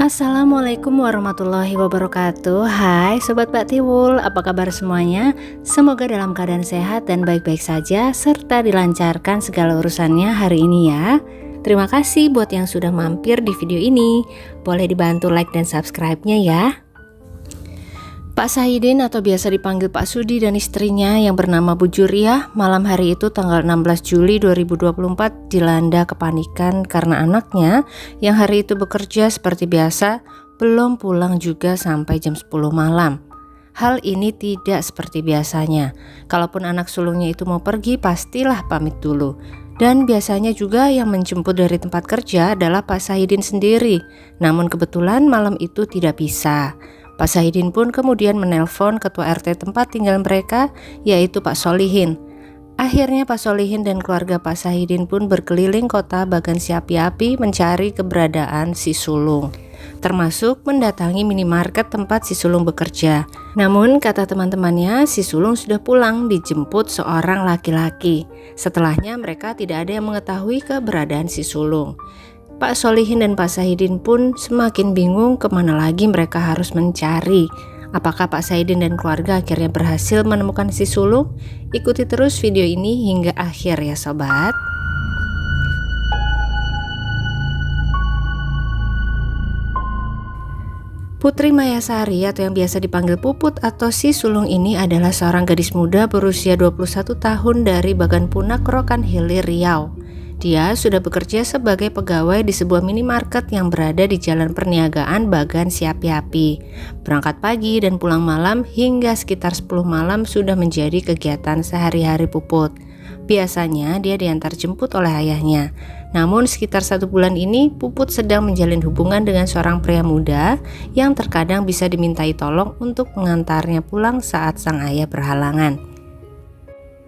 Assalamualaikum warahmatullahi wabarakatuh. Hai Sobat Mbak Tiwul, apa kabar semuanya? Semoga dalam keadaan sehat dan baik-baik saja, serta dilancarkan segala urusannya hari ini ya. Terima kasih buat yang sudah mampir di video ini. Boleh dibantu like dan subscribe-nya ya. Pak Sahidin atau biasa dipanggil Pak Sudi dan istrinya yang bernama Bu Juriah malam hari itu tanggal 16 Juli 2024 dilanda kepanikan karena anaknya yang hari itu bekerja seperti biasa belum pulang juga sampai jam 10 malam. Hal ini tidak seperti biasanya. Kalaupun anak sulungnya itu mau pergi pastilah pamit dulu. Dan biasanya juga yang menjemput dari tempat kerja adalah Pak Sahidin sendiri. Namun kebetulan malam itu tidak bisa. Pak Sahidin pun kemudian menelpon ketua RT tempat tinggal mereka, yaitu Pak Solihin. Akhirnya Pak Solihin dan keluarga Pak Sahidin pun berkeliling kota Bagan Siapi-api mencari keberadaan si sulung, termasuk mendatangi minimarket tempat si sulung bekerja. Namun kata teman-temannya, si sulung sudah pulang dijemput seorang laki-laki. Setelahnya mereka tidak ada yang mengetahui keberadaan si sulung. Pak Solihin dan Pak Sahidin pun semakin bingung kemana lagi mereka harus mencari. Apakah Pak Sahidin dan keluarga akhirnya berhasil menemukan si sulung? Ikuti terus video ini hingga akhir ya sobat. Putri Mayasari atau yang biasa dipanggil Puput atau si sulung ini adalah seorang gadis muda berusia 21 tahun dari Bagan Punak, Rokan Hilir, Riau. Dia sudah bekerja sebagai pegawai di sebuah minimarket yang berada di Jalan Perniagaan Bagan Siapi-api. Berangkat pagi dan pulang malam hingga sekitar 10 malam sudah menjadi kegiatan sehari-hari Puput. Biasanya dia diantar jemput oleh ayahnya. Namun sekitar 1 bulan ini Puput sedang menjalin hubungan dengan seorang pria muda yang terkadang bisa dimintai tolong untuk mengantarnya pulang saat sang ayah berhalangan.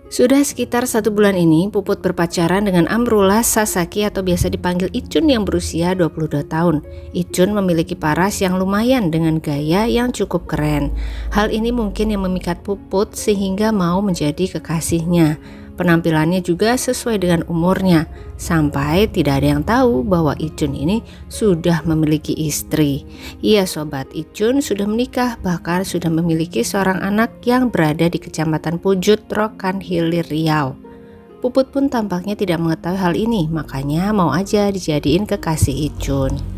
Sudah sekitar 1 bulan ini Puput berpacaran dengan Amrullah Sasaki atau biasa dipanggil Icun yang berusia 22 tahun. Icun memiliki paras yang lumayan dengan gaya yang cukup keren. Hal ini mungkin yang memikat Puput sehingga mau menjadi kekasihnya. Penampilannya juga sesuai dengan umurnya, sampai tidak ada yang tahu bahwa Icun ini sudah memiliki istri. Iya sobat, Icun sudah menikah, bahkan sudah memiliki seorang anak yang berada di Kecamatan Pujut, Rokan Hilir, Riau. Puput pun tampaknya tidak mengetahui hal ini, makanya mau aja dijadiin kekasih Icun.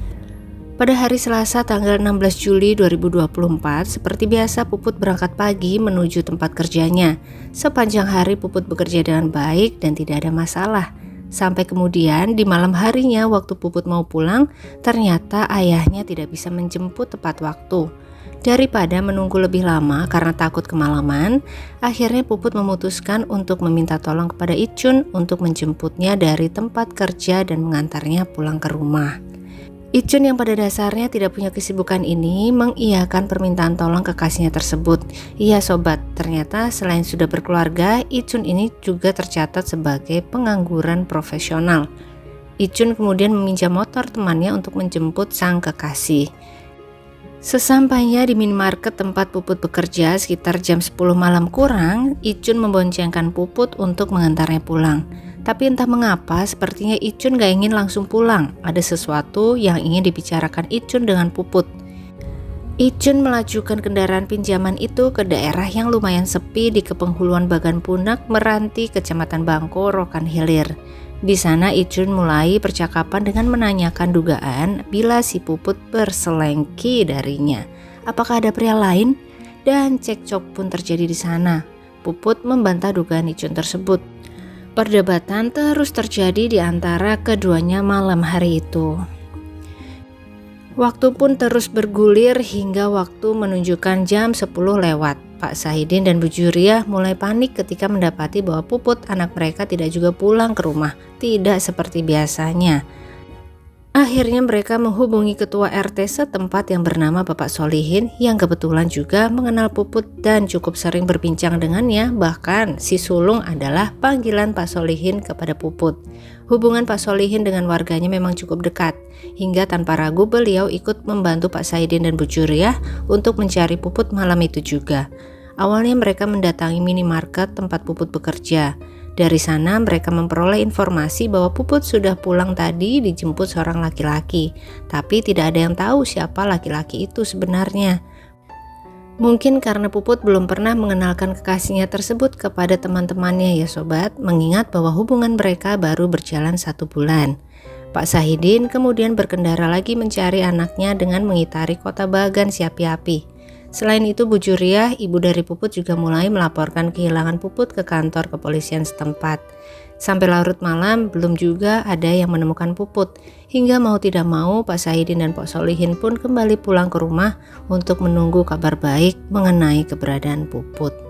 Pada hari Selasa tanggal 16 Juli 2024, seperti biasa Puput berangkat pagi menuju tempat kerjanya. Sepanjang hari Puput bekerja dengan baik dan tidak ada masalah. Sampai kemudian di malam harinya waktu Puput mau pulang, ternyata ayahnya tidak bisa menjemput tepat waktu. Daripada menunggu lebih lama karena takut kemalaman, akhirnya Puput memutuskan untuk meminta tolong kepada Icun untuk menjemputnya dari tempat kerja dan mengantarnya pulang ke rumah. Icun yang pada dasarnya tidak punya kesibukan ini mengiyakan permintaan tolong kekasihnya tersebut. Iya sobat, ternyata selain sudah berkeluarga, Icun ini juga tercatat sebagai pengangguran profesional. Icun kemudian meminjam motor temannya untuk menjemput sang kekasih. Sesampainya di minimarket tempat Puput bekerja sekitar jam 10 malam kurang, Icun memboncengkan Puput untuk mengantarnya pulang. Tapi entah mengapa sepertinya Icun gak ingin langsung pulang. Ada sesuatu yang ingin dibicarakan Icun dengan Puput. Icun melajukan kendaraan pinjaman itu ke daerah yang lumayan sepi di kepenghuluan Bagan Punak, Meranti, Kecamatan Bangko, Rokan Hilir. Di sana Icun mulai percakapan dengan menanyakan dugaan bila si Puput berselengki darinya. Apakah ada pria lain? Dan cekcok pun terjadi di sana. Puput membantah dugaan Icun tersebut. Perdebatan terus terjadi di antara keduanya malam hari itu. Waktu pun terus bergulir hingga waktu menunjukkan jam 10 lewat. Pak Sahidin dan Bu Juriah mulai panik ketika mendapati bahwa Puput anak mereka tidak juga pulang ke rumah, tidak seperti biasanya. Akhirnya mereka menghubungi ketua RT setempat yang bernama Bapak Solihin yang kebetulan juga mengenal Puput dan cukup sering berbincang dengannya. Bahkan si sulung adalah panggilan Pak Solihin kepada Puput. Hubungan Pak Solihin dengan warganya memang cukup dekat, hingga tanpa ragu beliau ikut membantu Pak Sahidin dan Bu Juriah untuk mencari Puput malam itu juga. Awalnya mereka mendatangi minimarket tempat Puput bekerja. Dari sana mereka memperoleh informasi bahwa Puput sudah pulang tadi dijemput seorang laki-laki, tapi tidak ada yang tahu siapa laki-laki itu sebenarnya. Mungkin karena Puput belum pernah mengenalkan kekasihnya tersebut kepada teman-temannya ya sobat, mengingat bahwa hubungan mereka baru berjalan 1 bulan. Pak Sahidin kemudian berkendara lagi mencari anaknya dengan mengitari kota Bagan si api-api. Selain itu Bu Juriah, ibu dari Puput juga mulai melaporkan kehilangan Puput ke kantor kepolisian setempat. Sampai larut malam belum juga ada yang menemukan Puput. Hingga mau tidak mau Pak Sahidin dan Pak Solihin pun kembali pulang ke rumah untuk menunggu kabar baik mengenai keberadaan Puput.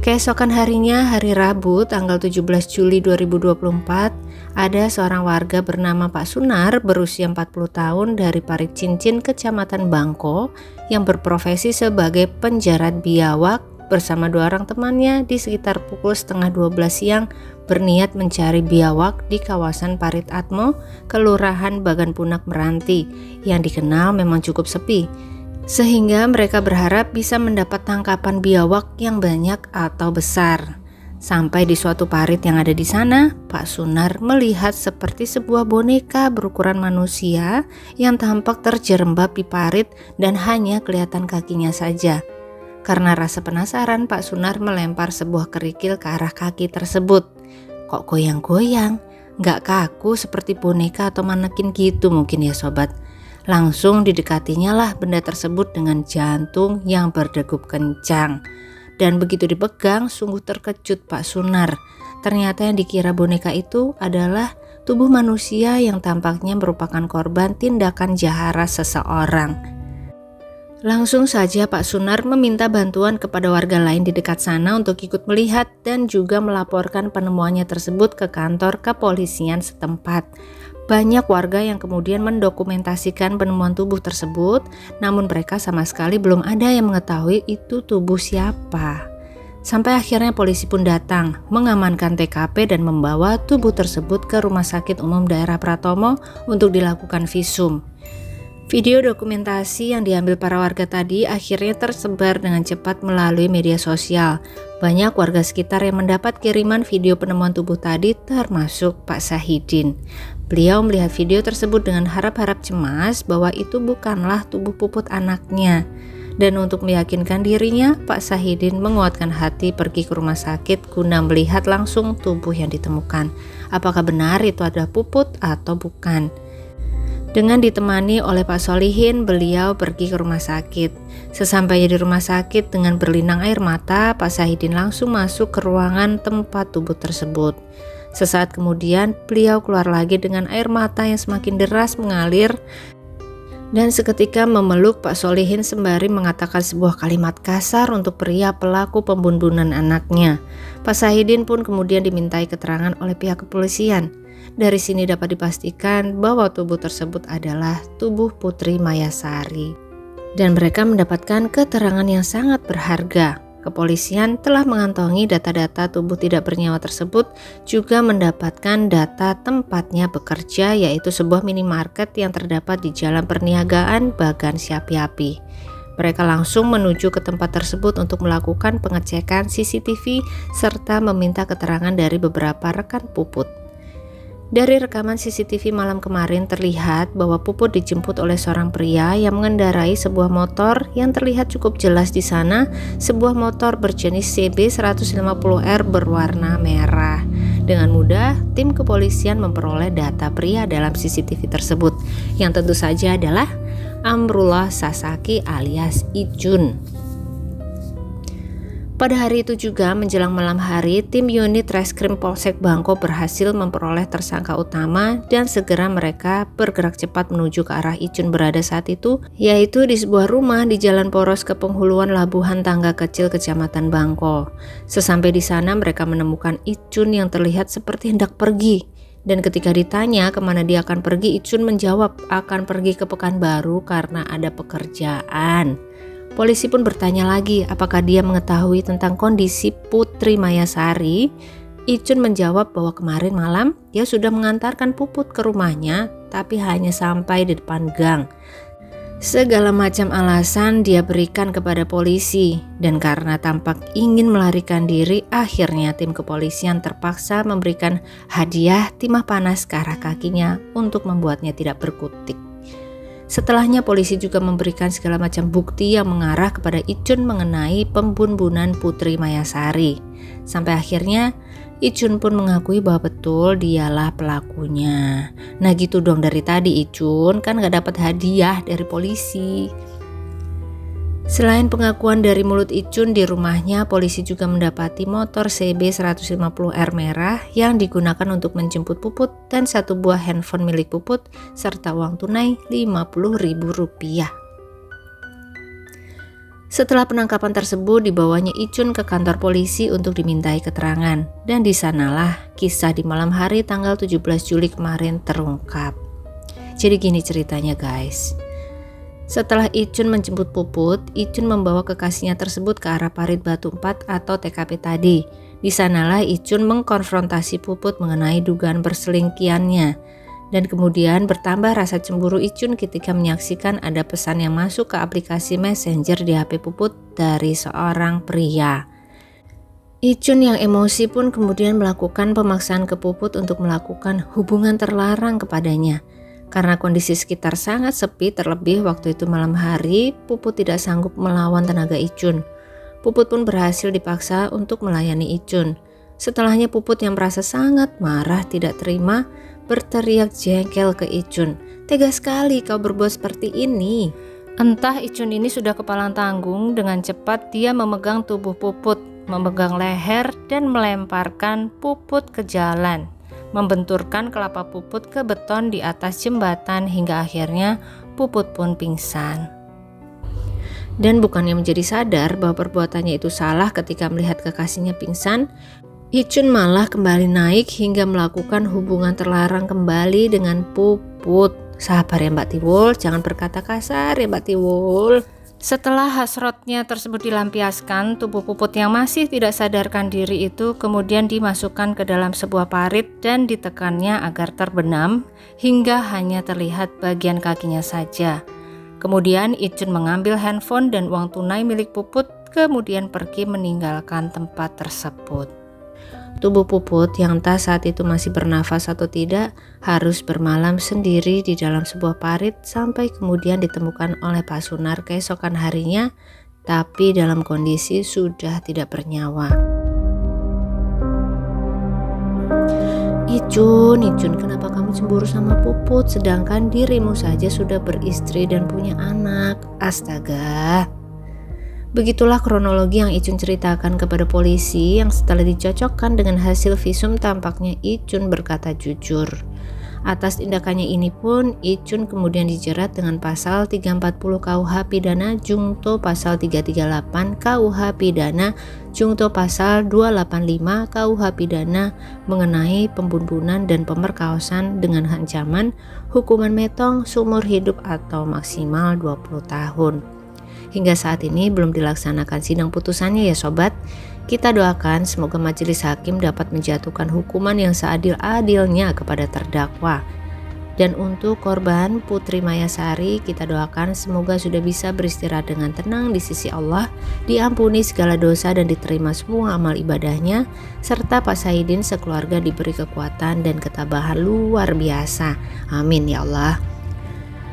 Keesokan harinya, hari Rabu tanggal 17 Juli 2024, ada seorang warga bernama Pak Sunar berusia 40 tahun dari Parit Cincin, Kecamatan Bangko, yang berprofesi sebagai penjarat biawak bersama 2 orang temannya di sekitar pukul setengah 12 siang berniat mencari biawak di kawasan Parit Atmo, Kelurahan Bagan Punak Meranti, yang dikenal memang cukup sepi. Sehingga mereka berharap bisa mendapat tangkapan biawak yang banyak atau besar. Sampai di suatu parit yang ada di sana, Pak Sunar melihat seperti sebuah boneka berukuran manusia yang tampak terjerembab di parit dan hanya kelihatan kakinya saja. Karena rasa penasaran, Pak Sunar melempar sebuah kerikil ke arah kaki tersebut. Kok goyang-goyang? Nggak kaku seperti boneka atau manekin gitu mungkin ya sobat. Langsung didekatinya lah benda tersebut dengan jantung yang berdegup kencang. Dan begitu dipegang, sungguh terkejut Pak Sunar. Ternyata yang dikira boneka itu adalah tubuh manusia yang tampaknya merupakan korban tindakan jahara seseorang. Langsung saja Pak Sunar meminta bantuan kepada warga lain di dekat sana untuk ikut melihat dan juga melaporkan penemuannya tersebut ke kantor kepolisian setempat. Banyak warga yang kemudian mendokumentasikan penemuan tubuh tersebut, namun mereka sama sekali belum ada yang mengetahui itu tubuh siapa. Sampai akhirnya polisi pun datang, mengamankan TKP dan membawa tubuh tersebut ke Rumah Sakit Umum Daerah Pratomo untuk dilakukan visum. Video dokumentasi yang diambil para warga tadi akhirnya tersebar dengan cepat melalui media sosial. Banyak warga sekitar yang mendapat kiriman video penemuan tubuh tadi, termasuk Pak Sahidin. Beliau melihat video tersebut dengan harap-harap cemas bahwa itu bukanlah tubuh Puput anaknya. Dan untuk meyakinkan dirinya, Pak Sahidin menguatkan hati pergi ke rumah sakit guna melihat langsung tubuh yang ditemukan. Apakah benar itu adalah Puput atau bukan? Dengan ditemani oleh Pak Solihin, beliau pergi ke rumah sakit. Sesampainya di rumah sakit dengan berlinang air mata, Pak Sahidin langsung masuk ke ruangan tempat tubuh tersebut. Sesaat kemudian, beliau keluar lagi dengan air mata yang semakin deras mengalir dan seketika memeluk Pak Solihin sembari mengatakan sebuah kalimat kasar untuk pria pelaku pembunuhan anaknya. Pak Sahidin pun kemudian dimintai keterangan oleh pihak kepolisian. Dari sini dapat dipastikan bahwa tubuh tersebut adalah tubuh Putri Mayasari. Dan mereka mendapatkan keterangan yang sangat berharga. Kepolisian telah mengantongi data-data tubuh tidak bernyawa tersebut, juga mendapatkan data tempatnya bekerja, yaitu sebuah minimarket yang terdapat di Jalan Perniagaan Bagan si Api-api. Mereka langsung menuju ke tempat tersebut untuk melakukan pengecekan CCTV serta meminta keterangan dari beberapa rekan Puput. Dari rekaman CCTV malam kemarin terlihat bahwa Puput dijemput oleh seorang pria yang mengendarai sebuah motor yang terlihat cukup jelas di sana, sebuah motor berjenis CB 150R berwarna merah. Dengan mudah, tim kepolisian memperoleh data pria dalam CCTV tersebut, yang tentu saja adalah Amrullah Sasaki alias Ijun. Pada hari itu juga menjelang malam hari, tim unit Reskrim Polsek Bangko berhasil memperoleh tersangka utama dan segera mereka bergerak cepat menuju ke arah Ijun berada saat itu, yaitu di sebuah rumah di Jalan Poros ke penghuluan Labuhan Tangga Kecil Kecamatan Bangko. Sesampai di sana mereka menemukan Ijun yang terlihat seperti hendak pergi. Dan ketika ditanya kemana dia akan pergi, Ijun menjawab akan pergi ke Pekanbaru karena ada pekerjaan. Polisi pun bertanya lagi apakah dia mengetahui tentang kondisi Putri Mayasari. Ijun menjawab bahwa kemarin malam dia sudah mengantarkan Puput ke rumahnya, tapi hanya sampai di depan gang. Segala macam alasan dia berikan kepada polisi, dan karena tampak ingin melarikan diri, akhirnya tim kepolisian terpaksa memberikan hadiah timah panas ke arah kakinya untuk membuatnya tidak berkutik. Setelahnya polisi juga memberikan segala macam bukti yang mengarah kepada Icun mengenai pembunuhan Putri Mayasari. Sampai akhirnya Icun pun mengakui bahwa betul dialah pelakunya. Nah gitu dong, dari tadi Icun kan gak dapat hadiah dari polisi. Selain pengakuan dari mulut Icun, di rumahnya polisi juga mendapati motor CB 150R merah yang digunakan untuk menjemput Puput dan satu buah handphone milik Puput serta uang tunai Rp50.000. Setelah penangkapan tersebut, dibawanya Icun ke kantor polisi untuk dimintai keterangan, dan di sanalah kisah di malam hari tanggal 17 Juli kemarin terungkap. Jadi gini ceritanya guys. Setelah Icun menjemput Puput, Icun membawa kekasihnya tersebut ke arah Parit Batu 4 atau TKP tadi. Di sanalah Icun mengkonfrontasi Puput mengenai dugaan perselingkuhannya. Dan kemudian bertambah rasa cemburu Icun ketika menyaksikan ada pesan yang masuk ke aplikasi Messenger di HP Puput dari seorang pria. Icun yang emosi pun kemudian melakukan pemaksaan ke Puput untuk melakukan hubungan terlarang kepadanya. Karena kondisi sekitar sangat sepi, terlebih waktu itu malam hari, Puput tidak sanggup melawan tenaga Icun. Puput pun berhasil dipaksa untuk melayani Icun. Setelahnya Puput yang merasa sangat marah tidak terima, berteriak jengkel ke Icun. Tega sekali kau berbuat seperti ini. Entah Icun ini sudah kepalang tanggung, dengan cepat dia memegang tubuh Puput, memegang leher dan melemparkan Puput ke jalan, membenturkan kelapa Puput ke beton di atas jembatan hingga akhirnya Puput pun pingsan. Dan bukannya menjadi sadar bahwa perbuatannya itu salah ketika melihat kekasihnya pingsan, Icun malah kembali naik hingga melakukan hubungan terlarang kembali dengan Puput. Sabar ya Mbak Tiwul, jangan berkata kasar ya Mbak Tiwul. Setelah hasratnya tersebut dilampiaskan, tubuh Puput yang masih tidak sadarkan diri itu kemudian dimasukkan ke dalam sebuah parit dan ditekannya agar terbenam hingga hanya terlihat bagian kakinya saja. Kemudian Icun mengambil handphone dan uang tunai milik Puput, kemudian pergi meninggalkan tempat tersebut. Tubuh Puput yang entah saat itu masih bernafas atau tidak harus bermalam sendiri di dalam sebuah parit sampai kemudian ditemukan oleh Pak Sunar keesokan harinya, tapi dalam kondisi sudah tidak bernyawa. Icun, kenapa kamu cemburu sama Puput sedangkan dirimu saja sudah beristri dan punya anak? Astaga. Begitulah kronologi yang Icun ceritakan kepada polisi, yang setelah dicocokkan dengan hasil visum tampaknya Icun berkata jujur. Atas tindakannya ini pun Icun kemudian dijerat dengan pasal 340 KUH Pidana Jungto pasal 338 KUH Pidana Jungto pasal 285 KUH Pidana mengenai pembunuhan dan pemerkosaan dengan ancaman hukuman metong seumur hidup atau maksimal 20 tahun. Hingga saat ini belum dilaksanakan sidang putusannya ya sobat. Kita doakan semoga majelis hakim dapat menjatuhkan hukuman yang seadil-adilnya kepada terdakwa. Dan untuk korban Putri Mayasari, kita doakan semoga sudah bisa beristirahat dengan tenang di sisi Allah, diampuni segala dosa dan diterima semua amal ibadahnya, serta Pak Saidin sekeluarga diberi kekuatan dan ketabahan luar biasa. Amin ya Allah.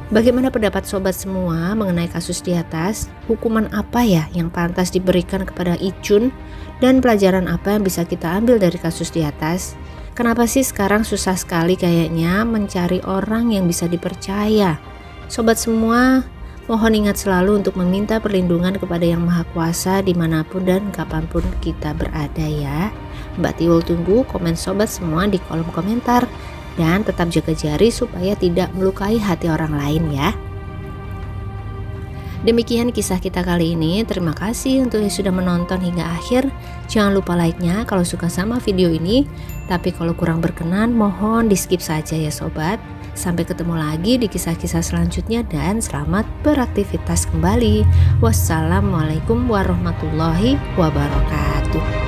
Bagaimana pendapat sobat semua mengenai kasus di atas? Hukuman apa ya yang pantas diberikan kepada Icun? Dan pelajaran apa yang bisa kita ambil dari kasus di atas? Kenapa sih sekarang susah sekali kayaknya mencari orang yang bisa dipercaya? Sobat semua, mohon ingat selalu untuk meminta perlindungan kepada Yang Maha Kuasa dimanapun dan kapanpun kita berada ya. Mbak Tiwul tunggu komen sobat semua di kolom komentar. Dan tetap jaga jari supaya tidak melukai hati orang lain ya. Demikian kisah kita kali ini. Terima kasih untuk yang sudah menonton hingga akhir. Jangan lupa like-nya kalau suka sama video ini. Tapi kalau kurang berkenan mohon di skip saja ya sobat. Sampai ketemu lagi di kisah-kisah selanjutnya dan selamat beraktivitas kembali. Wassalamualaikum warahmatullahi wabarakatuh.